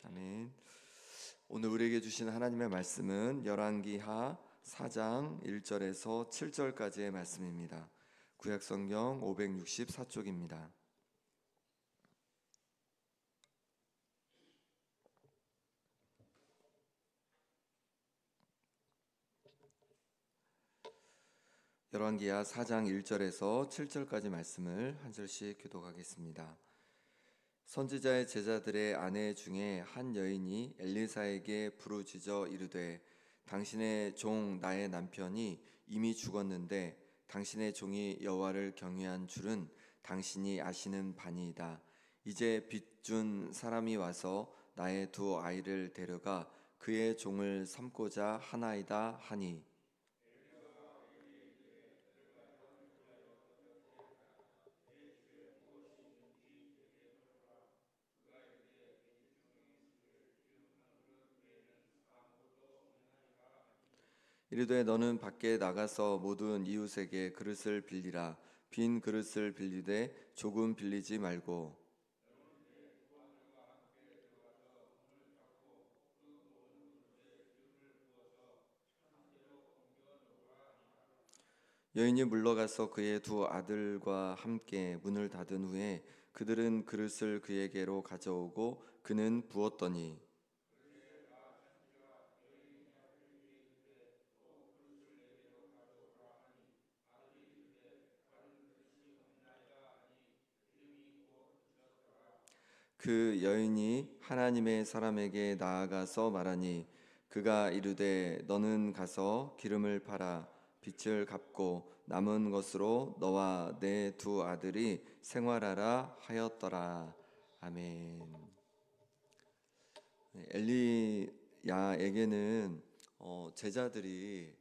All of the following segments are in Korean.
아멘. 오늘 우리에게 주신 하나님의 말씀은 열왕기하 4장 1절에서 7절까지의 말씀입니다. 구약성경 564쪽입니다. 열왕기하 4장 1절에서 7절까지 말씀을 한 절씩 교독하겠습니다. 선지자의 제자들의 아내 중에 한 여인이 엘리사에게 부르짖어 이르되 당신의 종 나의 남편이 이미 죽었는데 당신의 종이 여호와를 경외한 줄은 당신이 아시는 바니이다. 이제 빚준 사람이 와서 나의 두 아이를 데려가 그의 종을 삼고자 하나이다 하니 이르되 너는 밖에 나가서 모든 이웃에게 그릇을 빌리라. 빈 그릇을 빌리되 조금 빌리지 말고 여인이 물러가서 그의 두 아들과 함께 문을 닫은 후에 그들은 그릇을 그에게로 가져오고 그는 부었더니 그 여인이 하나님의 사람에게 나아가서 말하니 그가 이르되 너는 가서 기름을 팔아 빚을 갚고 남은 것으로 너와 내 두 아들이 생활하라 하였더라. 아멘. 엘리야에게는 제자들이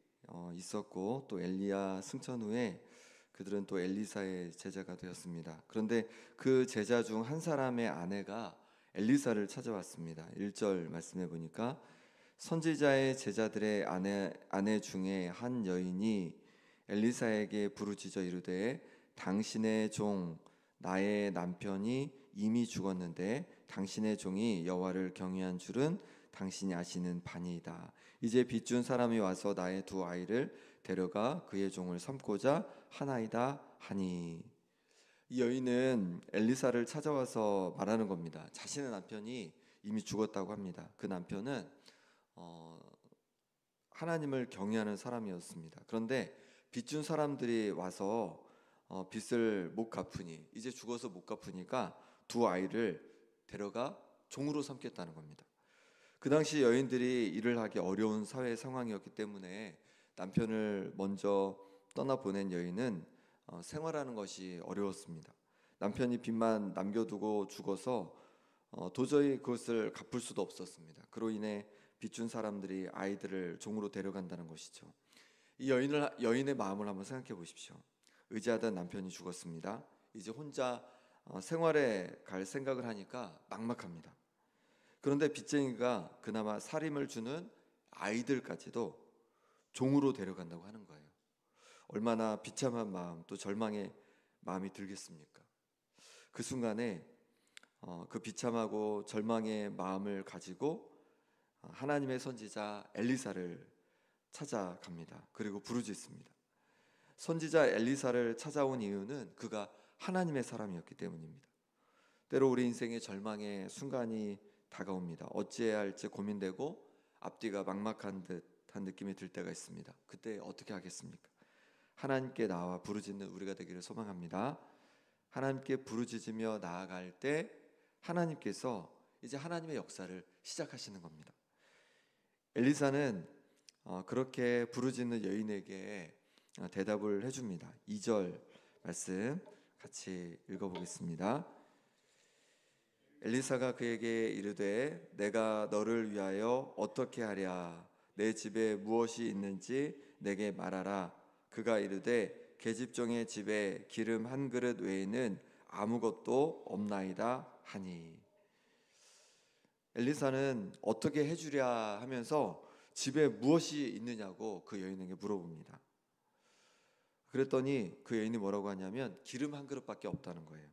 있었고 또 엘리야 승천 후에 그들은 또 엘리사의 제자가 되었습니다. 그런데 그 제자 중 한 사람의 아내가 엘리사를 찾아왔습니다. 1절 말씀해 보니까 선지자의 제자들의 아내 중에 한 여인이 엘리사에게 부르짖어 이르되 당신의 종 나의 남편이 이미 죽었는데 당신의 종이 여호와를 경외한 줄은 당신이 아시는 바니이다. 이제 빚준 사람이 와서 나의 두 아이를 데려가 그의 종을 삼고자 하나이다 하니 이 여인은 엘리사를 찾아와서 말하는 겁니다. 자신의 남편이 이미 죽었다고 합니다. 그 남편은 하나님을 경외하는 사람이었습니다. 그런데 빚준 사람들이 와서 빚을 못 갚으니 이제 죽어서 못 갚으니까 두 아이를 데려가 종으로 삼겠다는 겁니다. 그 당시 여인들이 일을 하기 어려운 사회 상황이었기 때문에 남편을 먼저 떠나보낸 여인은 생활하는 것이 어려웠습니다. 남편이 빚만 남겨두고 죽어서 도저히 그것을 갚을 수도 없었습니다. 그로 인해 빚준 사람들이 아이들을 종으로 데려간다는 것이죠. 이 여인의 마음을 한번 생각해 보십시오. 의지하던 남편이 죽었습니다. 이제 혼자 생활에 갈 생각을 하니까 막막합니다. 그런데 빚쟁이가 그나마 살림을 주는 아이들까지도 종으로 데려간다고 하는 거예요. 얼마나 비참한 마음, 또 절망의 마음이 들겠습니까? 그 순간에 그 비참하고 절망의 마음을 가지고 하나님의 선지자 엘리사를 찾아갑니다. 그리고 부르짖습니다. 선지자 엘리사를 찾아온 이유는 그가 하나님의 사람이었기 때문입니다. 때로 우리 인생의 절망의 순간이 다가옵니다. 어찌해야 할지 고민되고 앞뒤가 막막한 듯한 느낌이 들 때가 있습니다. 그때 어떻게 하겠습니까? 하나님께 나와 부르짖는 우리가 되기를 소망합니다. 하나님께 부르짖으며 나아갈 때 하나님께서 이제 하나님의 역사를 시작하시는 겁니다. 엘리사는 그렇게 부르짖는 여인에게 대답을 해줍니다. 2절 말씀 같이 읽어보겠습니다. 엘리사가 그에게 이르되 내가 너를 위하여 어떻게 하랴? 내 집에 무엇이 있는지 내게 말하라. 그가 이르되 계집종의 집에 기름 한 그릇 외에는 아무것도 없나이다 하니 엘리사는 어떻게 해주랴 하면서 집에 무엇이 있느냐고 그 여인에게 물어봅니다. 그랬더니 그 여인이 뭐라고 하냐면 기름 한 그릇밖에 없다는 거예요.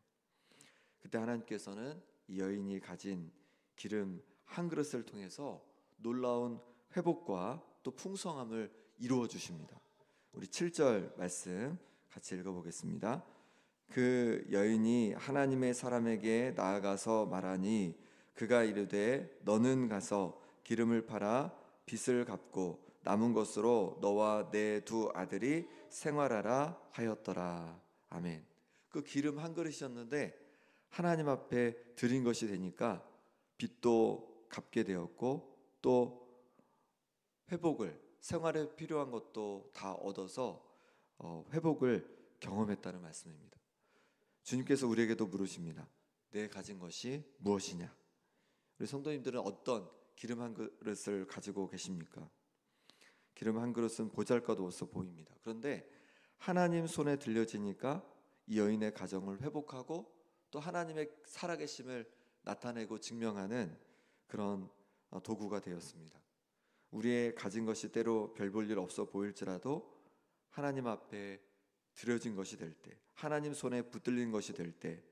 그때 하나님께서는 이 여인이 가진 기름 한 그릇을 통해서 놀라운 회복과 또 풍성함을 이루어 주십니다. 우리 7절 말씀 같이 읽어보겠습니다. 그 여인이 하나님의 사람에게 나아가서 말하니 그가 이르되 너는 가서 기름을 팔아 빚을 갚고 남은 것으로 너와 내 두 아들이 생활하라 하였더라. 아멘. 그 기름 한 그릇이었는데 하나님 앞에 드린 것이 되니까 빚도 갚게 되었고 또 회복을, 생활에 필요한 것도 다 얻어서 회복을 경험했다는 말씀입니다. 주님께서 우리에게도 물으십니다. 내 가진 것이 무엇이냐? 우리 성도님들은 어떤 기름 한 그릇을 가지고 계십니까? 기름 한 그릇은 보잘것없어 보입니다. 그런데 하나님 손에 들려지니까 이 여인의 가정을 회복하고 또 하나님의 살아계심을 나타내고 증명하는 그런 도구가 되었습니다. 우리의 가진 것이 때로 별 볼 일 없어 보일지라도 하나님 앞에 드려진 것이 될 때, 하나님 손에 붙들린 것이 될 때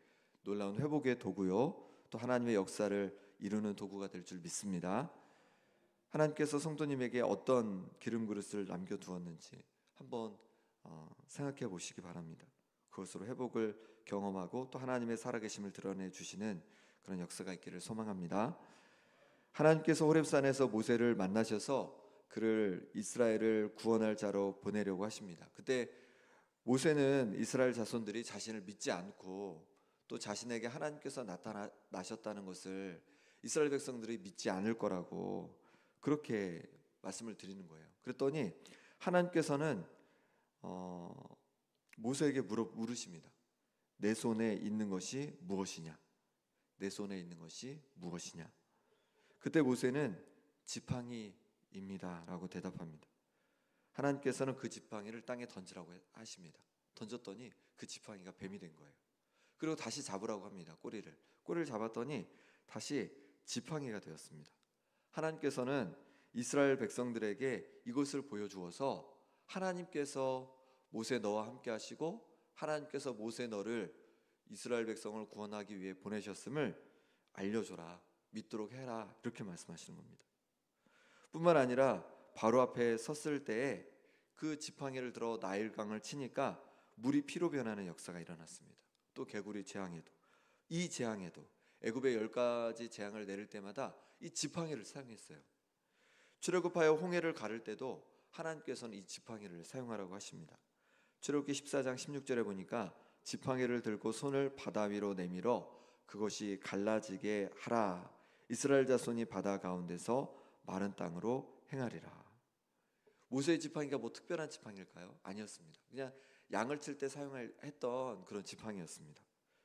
놀라운 회복의 도구요, 또 하나님의 역사를 이루는 도구가 될 줄 믿습니다. 하나님께서 성도님에게 어떤 기름 그릇을 남겨두었는지 한번 생각해 보시기 바랍니다. 그것으로 회복을 경험하고 또 하나님의 살아계심을 드러내 주시는 그런 역사가 있기를 소망합니다. 하나님께서 호렙산에서 모세를 만나셔서 그를 이스라엘을 구원할 자로 보내려고 하십니다. 그때 모세는 이스라엘 자손들이 자신을 믿지 않고 또 자신에게 하나님께서 나타나셨다는 것을 이스라엘 백성들이 믿지 않을 거라고 그렇게 말씀을 드리는 거예요. 그랬더니 하나님께서는 모세에게 물으십니다. 내 손에 있는 것이 무엇이냐? 내 손에 있는 것이 무엇이냐? 그때 모세는 지팡이입니다 라고 대답합니다. 하나님께서는 그 지팡이를 땅에 던지라고 하십니다. 던졌더니 그 지팡이가 뱀이 된 거예요. 그리고 다시 잡으라고 합니다. 꼬리를 잡았더니 다시 지팡이가 되었습니다. 하나님께서는 이스라엘 백성들에게 이것을 보여주어서 하나님께서 모세 너와 함께 하시고 하나님께서 모세 너를 이스라엘 백성을 구원하기 위해 보내셨음을 알려줘라, 믿도록 해라, 이렇게 말씀하시는 겁니다. 뿐만 아니라 바로 앞에 섰을 때에 그 지팡이를 들어 나일강을 치니까 물이 피로 변하는 역사가 일어났습니다. 또 개구리 재앙에도, 이 재앙에도 애굽의 10가지 재앙을 내릴 때마다 이 지팡이를 사용했어요. 출애굽하여 홍해를 가를 때도 하나님께서는 이 지팡이를 사용하라고 하십니다. 출애굽기 14장 16절에 보니까 지팡이를 들고 손을 바다 위로 내밀어 그것이 갈라지게 하라. 이스라엘 자손이 바다 가운데서 마른 땅으로 행하리라. 모세의 지팡이가 뭐 특별한 지팡이일까요? 아니었습니다. 그냥 양을 칠 때 사용했던 그런 지팡이였습니다.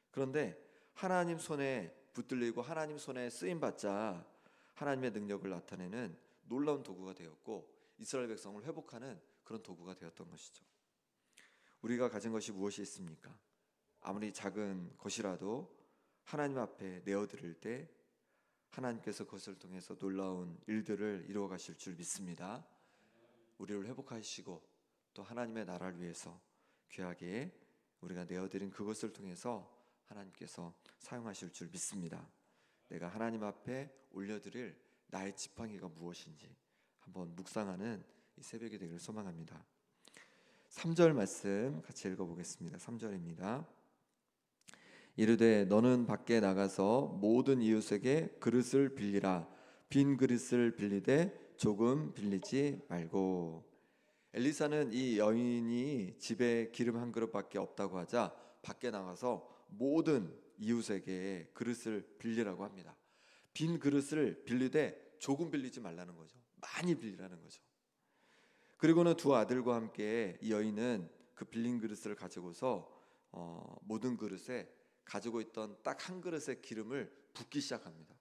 그런데 하나님 손에 붙들리고 하나님 손에 쓰임받자 하나님의 능력을 나타내는 놀라운 도구가 되었고 이스라엘 백성을 회복하는 그런 도구가 되었던 것이죠. 우리가 가진 것이 무엇이 있습니까? 아무리 작은 것이라도 하나님 앞에 내어드릴 때 하나님께서 그것을 통해서 놀라운 일들을 이루어 가실 줄 믿습니다. 우리를 회복하시고 또 하나님의 나라를 위해서 귀하게 우리가 내어드린 그것을 통해서 하나님께서 사용하실 줄 믿습니다. 내가 하나님 앞에 올려드릴 나의 지팡이가 무엇인지 한번 묵상하는 이 새벽이 되기를 소망합니다. 3절 말씀 같이 읽어보겠습니다. 3절입니다. 이르되 너는 밖에 나가서 모든 이웃에게 그릇을 빌리라. 빈 그릇을 빌리되 조금 빌리지 말고. 엘리사는 이 여인이 집에 기름 한 그릇밖에 없다고 하자 밖에 나가서 모든 이웃에게 그릇을 빌리라고 합니다. 빈 그릇을 빌리되 조금 빌리지 말라는 거죠. 많이 빌리라는 거죠. 그리고는 두 아들과 함께 이 여인은 그 빌린 그릇을 가지고서 모든 그릇에 가지고 있던 딱 한 그릇의 기름을 붓기 시작합니다.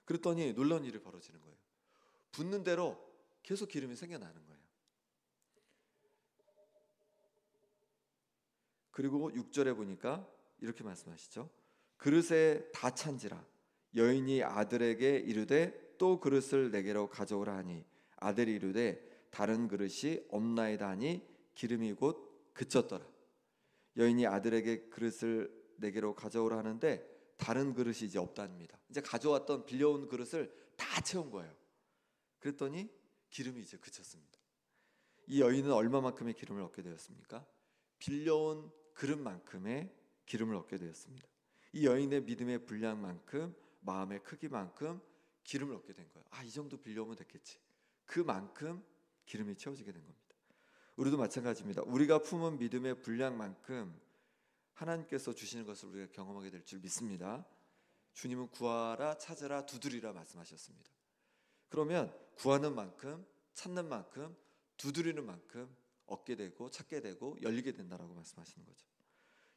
그랬더니 놀라운 일이 벌어지는 거예요. 붓는 대로 계속 기름이 생겨나는 거예요. 그리고 6절에 보니까 이렇게 말씀하시죠. 그릇에 다 찬지라. 여인이 아들에게 이르되 또 그릇을 내게로 가져오라 하니 아들이 이르되 다른 그릇이 없나이다 하니 기름이 곧 그쳤더라. 여인이 아들에게 그릇을 내게로 가져오라 하는데 다른 그릇이 이제 없답니다. 이제 가져왔던 빌려온 그릇을 다 채운 거예요. 그랬더니 기름이 이제 그쳤습니다. 이 여인은 얼마만큼의 기름을 얻게 되었습니까? 빌려온 그릇만큼의 기름을 얻게 되었습니다. 이 여인의 믿음의 분량만큼, 마음의 크기만큼 기름을 얻게 된 거예요. 이 정도 빌려오면 됐겠지. 그만큼 기름이 채워지게 된 겁니다. 우리도 마찬가지입니다. 우리가 품은 믿음의 분량만큼 하나님께서 주시는 것을 우리가 경험하게 될 줄 믿습니다. 주님은 구하라, 찾으라, 두드리라 말씀하셨습니다. 그러면 구하는 만큼, 찾는 만큼, 두드리는 만큼 얻게 되고 찾게 되고 열리게 된다라고 말씀하시는 거죠.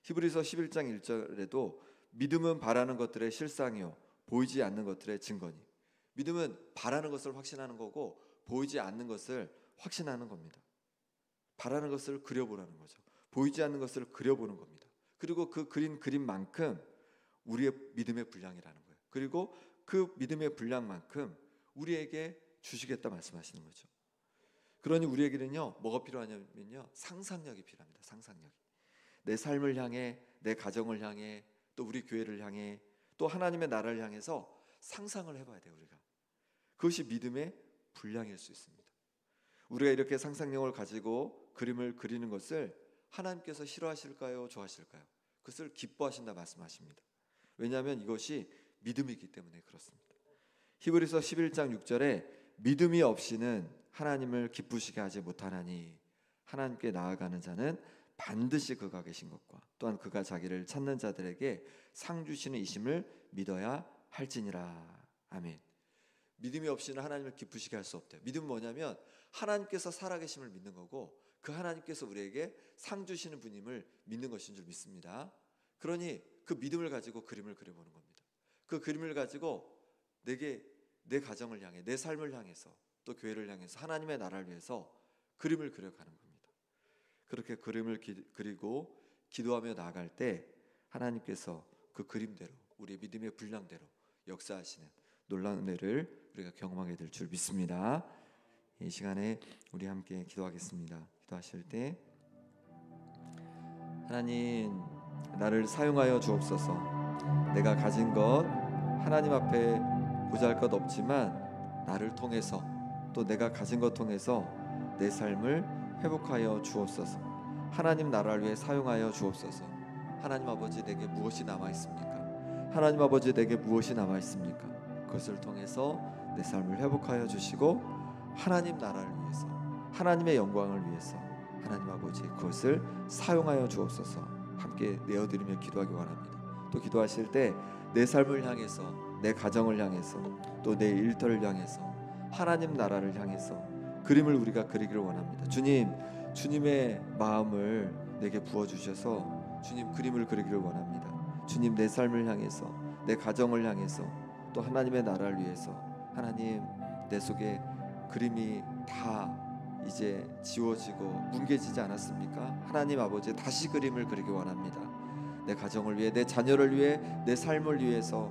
히브리서 11장 1절에도 믿음은 바라는 것들의 실상이요 보이지 않는 것들의 증거니. 믿음은 바라는 것을 확신하는 거고 보이지 않는 것을 확신하는 겁니다. 바라는 것을 그려보라는 거죠. 보이지 않는 것을 그려보는 겁니다. 그리고 그 그린 그림만큼 우리의 믿음의 분량이라는 거예요. 그리고 그 믿음의 분량만큼 우리에게 주시겠다 말씀하시는 거죠. 그러니 우리에게는요 뭐가 필요하냐면요 상상력이 필요합니다. 상상력이. 내 삶을 향해, 내 가정을 향해, 또 우리 교회를 향해, 또 하나님의 나라를 향해서 상상을 해봐야 돼요. 우리가 그것이 믿음의 분량일 수 있습니다. 우리가 이렇게 상상력을 가지고 그림을 그리는 것을 하나님께서 싫어하실까요? 좋아하실까요? 그것을 기뻐하신다 말씀하십니다. 왜냐하면 이것이 믿음이기 때문에 그렇습니다. 히브리서 11장 6절에 믿음이 없이는 하나님을 기쁘시게 하지 못하나니 하나님께 나아가는 자는 반드시 그가 계신 것과 또한 그가 자기를 찾는 자들에게 상 주시는 이심을 믿어야 할지니라. 아멘. 믿음이 없이는 하나님을 기쁘시게 할 수 없대요. 믿음은 뭐냐면 하나님께서 살아계심을 믿는 거고 그 하나님께서 우리에게 상 주시는 분임을 믿는 것인 줄 믿습니다. 그러니 그 믿음을 가지고 그림을 그려보는 겁니다. 그 그림을 가지고 내 가정을 향해, 내 삶을 향해서, 또 교회를 향해서, 하나님의 나라를 위해서 그림을 그려가는 겁니다. 그렇게 그림을 그리고 기도하며 나아갈 때 하나님께서 그 그림대로, 우리의 믿음의 분량대로 역사하시는 놀라운 은혜를 우리가 경험하게 될 줄 믿습니다. 이 시간에 우리 함께 기도하겠습니다. 기도하실 때 하나님, 나를 사용하여 주옵소서. 내가 가진 것 하나님 앞에 보잘것 없지만 나를 통해서, 또 내가 가진 것 통해서 내 삶을 회복하여 주옵소서. 하나님 나라를 위해 사용하여 주옵소서. 하나님 아버지, 내게 무엇이 남아있습니까? 하나님 아버지, 내게 무엇이 남아있습니까? 그것을 통해서 내 삶을 회복하여 주시고 하나님 나라를 위해서, 하나님의 영광을 위해서 하나님 아버지 그것을 사용하여 주옵소서. 함께 내어드리며 기도하기 원합니다. 또 기도하실 때 내 삶을 향해서, 내 가정을 향해서, 또 내 일터를 향해서, 하나님 나라를 향해서 그림을 우리가 그리기를 원합니다. 주님, 주님의 마음을 내게 부어주셔서 주님 그림을 그리기를 원합니다. 주님, 내 삶을 향해서, 내 가정을 향해서, 또 하나님의 나라를 위해서 하나님, 내 속에 그림이 다 이제 지워지고 뭉개지지 않았습니까? 하나님 아버지, 다시 그림을 그리기 원합니다. 내 가정을 위해, 내 자녀를 위해, 내 삶을 위해서,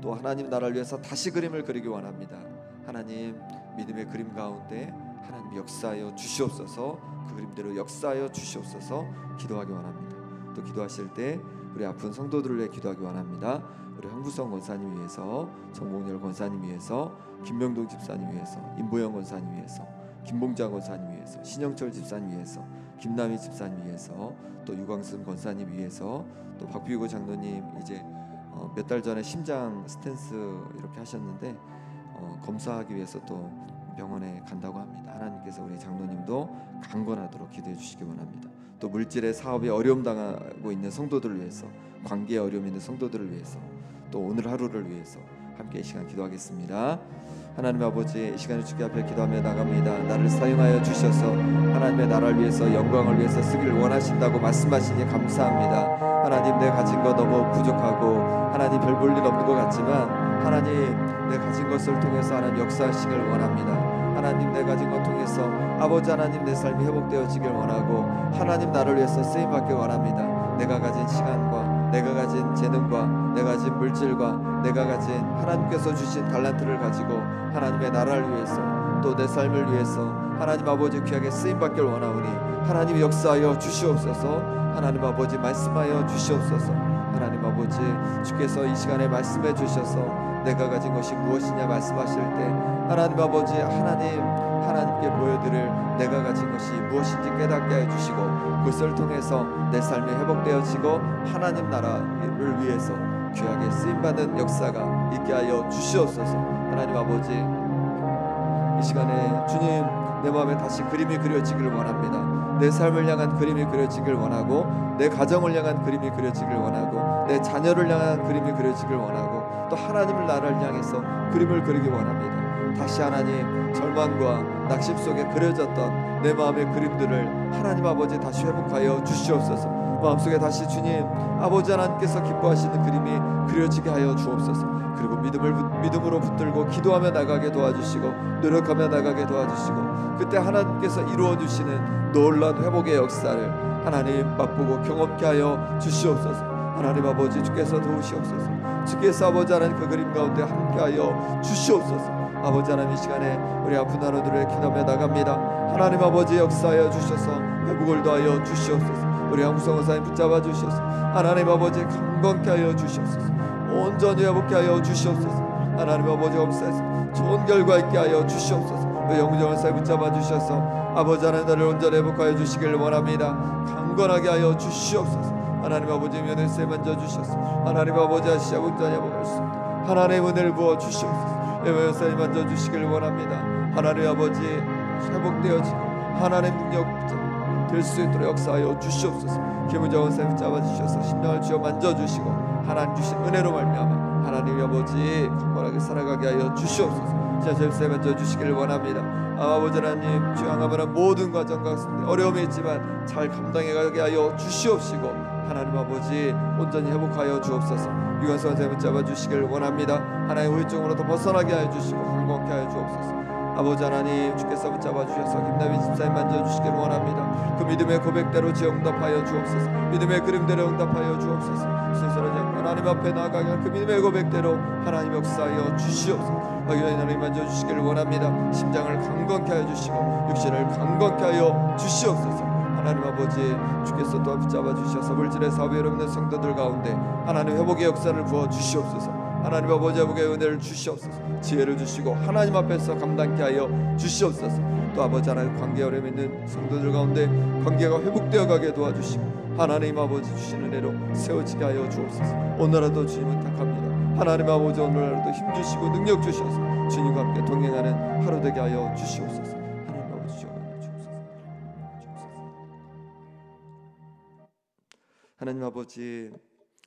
또 하나님 나라를 위해서 다시 그림을 그리기 원합니다. 하나님, 믿음의 그림 가운데 하나님 역사하여 주시옵소서. 그 그림대로 역사하여 주시옵소서. 기도하기 원합니다. 또 기도하실 때 우리 아픈 성도들을 위해 기도하기 원합니다. 우리 황부성 권사님 위해서, 정봉열 권사님 위해서, 김명동 집사님 위해서, 임보영 권사님 위해서, 김봉자 권사님 위해서, 신영철 집사님 위해서, 김남희 집사님 위해서, 또 유광순 권사님 위해서, 또 박비구 장로님 이제 몇 달 전에 심장 스탠스 이렇게 하셨는데 검사하기 위해서 또 병원에 간다고 합니다. 하나님께서 우리 장로님도 강건하도록 기도해 주시기 원합니다. 또 물질의 사업에 어려움 당하고 있는 성도들을 위해서, 관계에 어려움 있는 성도들을 위해서, 또 오늘 하루를 위해서 함께 이 시간 기도하겠습니다. 하나님 아버지, 이 시간에 주께 앞에 기도하며 나갑니다. 나를 사용하여 주셔서 하나님의 나라를 위해서, 영광을 위해서 쓰기를 원하신다고 말씀하시니 감사합니다. 하나님, 내 가진 것 너무 부족하고 하나님 별 볼 일 없는 것 같지만 하나님, 내 가진 것을 통해서 하나님 역사하시길 원합니다. 하나님, 내 가진 것 통해서 아버지 하나님 내 삶이 회복되어지길 원하고 하나님 나를 위해서 쓰임받길 원합니다. 내가 가진 시간과 내가 가진 재능과 내가 가진 물질과 내가 가진 하나님께서 주신 달란트를 가지고 하나님의 나라를 위해서, 또 내 삶을 위해서 하나님 아버지 귀하게 쓰임받길 원하오니 하나님 역사하여 주시옵소서. 하나님 아버지 말씀하여 주시옵소서. 하나님 아버지, 주께서 이 시간에 말씀해 주셔서 내가 가진 것이 무엇이냐 말씀하실 때 하나님 아버지, 하나님께 보여드릴 내가 가진 것이 무엇인지 깨닫게 해주시고 그것을 통해서 내 삶이 회복되어지고 하나님 나라를 위해서 귀하게 쓰임받는 역사가 있게 하여 주시옵소서. 하나님 아버지, 이 시간에 주님, 내 마음에 다시 그림이 그려지길 원합니다. 내 삶을 향한 그림이 그려지길 원하고, 내 가정을 향한 그림이 그려지길 원하고, 내 자녀를 향한 그림이 그려지길 원하고, 또 하나님을 나라를 향해서 그림을 그리기 원합니다. 다시 하나님, 절망과 낙심 속에 그려졌던 내 마음의 그림들을 하나님 아버지 다시 회복하여 주시옵소서. 마음속에 다시 주님 아버지 하나님께서 기뻐하시는 그림이 그려지게 하여 주옵소서. 그리고 믿음으로 붙들고 기도하며 나가게 도와주시고 노력하며 나가게 도와주시고, 그때 하나님께서 이루어주시는 놀라운 회복의 역사를 하나님 맛보고 경험케 하여 주시옵소서. 하나님 아버지, 주께서 도우시옵소서. 주께서 아버지 하나님 그 그림 가운데 함께하여 주시옵소서. 아버지 하나님, 이 시간에 우리 아픈 하루들을 기도하며 나갑니다. 하나님 아버지, 역사하여 주셔서 회복을 더하여 주시옵소서. 우리 양구성 의사님 붙잡아 주시옵소서. 하나님 아버지, 강건케 하여 주시옵소서. 온전히 회복케 하여 주시옵소서. 하나님 아버지, 엄사에서 좋은 결과 있게 하여 주시옵소서. 우리 양구성 의사님 붙잡아 주셔서 아버지 하나님 나를 온전히 회복하여 주시길 원합니다. 강건하게 하여 주시옵소서. 하나님 아버지, 면을 세 만져 주셔서 하나님 아버지, 아시아 온전히 회복할 수 있도록 하나님 은혜를 부어 주시옵소서. 예배사님 만져 주시길 원합니다. 하나님 아버지, 회복되어지고 하나님 능력 될 수 있도록 역사하여 주시옵소서. 김은정 선생님 잡아주셔서 심령을 주여 만져주시고 하나님 주신 은혜로 말미암아 하나님 아버지 강건하게 살아가게 하여 주시옵소서. 자신을 만져주시길 원합니다. 아버지 하나님, 주양하면 모든 과정 가운데 어려움이 있지만 잘 감당해가게 하여 주시옵시고 하나님 아버지 온전히 회복하여 주옵소서. 유관선 선생님을 잡아주시길 원합니다. 하나님 후유증으로부터 벗어나게 하여 주시고 강건케 하여 주옵소서. 아버지 하나님, 주께서 붙잡아 주셔서 김다빈 집사님 만져주시길 원합니다. 그 믿음의 고백대로 제 응답하여 주옵소서. 믿음의 그림대로 응답하여 주옵소서. 스스로 하나님 앞에 나아가게 그 믿음의 고백대로 하나님 역사하여 주시옵소서. 하나님 만져주시길 원합니다. 심장을 강건케 하여 주시고 육신을 강건케 하여 주시옵소서. 하나님 아버지, 주께서 또 붙잡아 주셔서 물질의 사업에 여러분의 성도들 가운데 하나님 회복의 역사를 부어 주시옵소서. 하나님 아버지, 회복의 은혜를 주시옵소서. 지혜를 주시고 하나님 앞에서 감당케 하여 주시옵소서. 또 아버지 하나님, 관계 어려움 있는 성도들 가운데 관계가 회복되어 가게 도와주시고 하나님 아버지 주신 은혜로 세워지게 하여 주옵소서. 오늘 하루도 주님을 택합니다. 하나님 아버지, 오늘 하루도 힘주시고 능력 주셔서 주님과 함께 동행하는 하루 되게 하여 주시옵소서. 하나님 아버지 주옵소서. 하나님 아버지,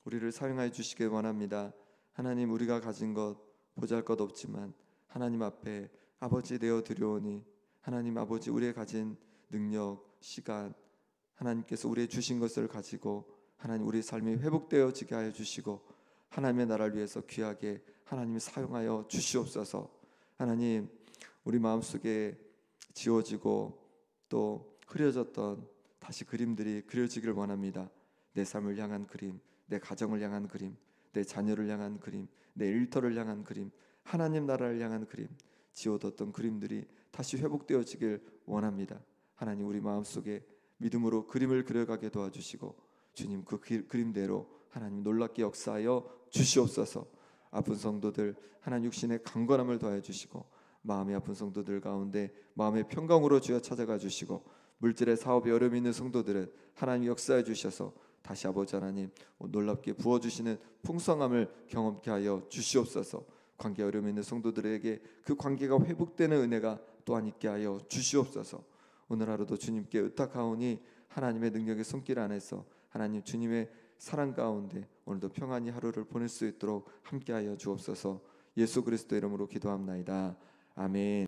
우리를 사용하여 주시길 원합니다. 하나님, 우리가 가진 것 보잘것 없지만 하나님 앞에 아버지 내어 드려오니 하나님 아버지, 우리의 가진 능력, 시간, 하나님께서 우리의 주신 것을 가지고 하나님 우리의 삶이 회복되어지게 하여 주시고 하나님의 나라를 위해서 귀하게 하나님이 사용하여 주시옵소서. 하나님, 우리 마음속에 지워지고 또 흐려졌던 다시 그림들이 그려지길 원합니다. 내 삶을 향한 그림, 내 가정을 향한 그림, 내 자녀를 향한 그림, 내 일터를 향한 그림, 하나님 나라를 향한 그림, 지워뒀던 그림들이 다시 회복되어지길 원합니다. 하나님, 우리 마음속에 믿음으로 그림을 그려가게 도와주시고 주님 그 그림대로 하나님 놀랍게 역사하여 주시옵소서. 아픈 성도들 하나님 육신의 강건함을 더해 주시고 마음이 아픈 성도들 가운데 마음의 평강으로 주여 찾아가 주시고 물질의 사업에 어려움이 있는 성도들은 하나님 역사해 주셔서 다시 아버지 하나님 놀랍게 부어주시는 풍성함을 경험케 하여 주시옵소서. 관계 어려움이 있는 성도들에게 그 관계가 회복되는 은혜가 또한 있게 하여 주시옵소서. 오늘 하루도 주님께 의탁하오니 하나님의 능력의 손길 안에서 하나님 주님의 사랑 가운데 오늘도 평안히 하루를 보낼 수 있도록 함께하여 주옵소서. 예수 그리스도 이름으로 기도합나이다. 아멘.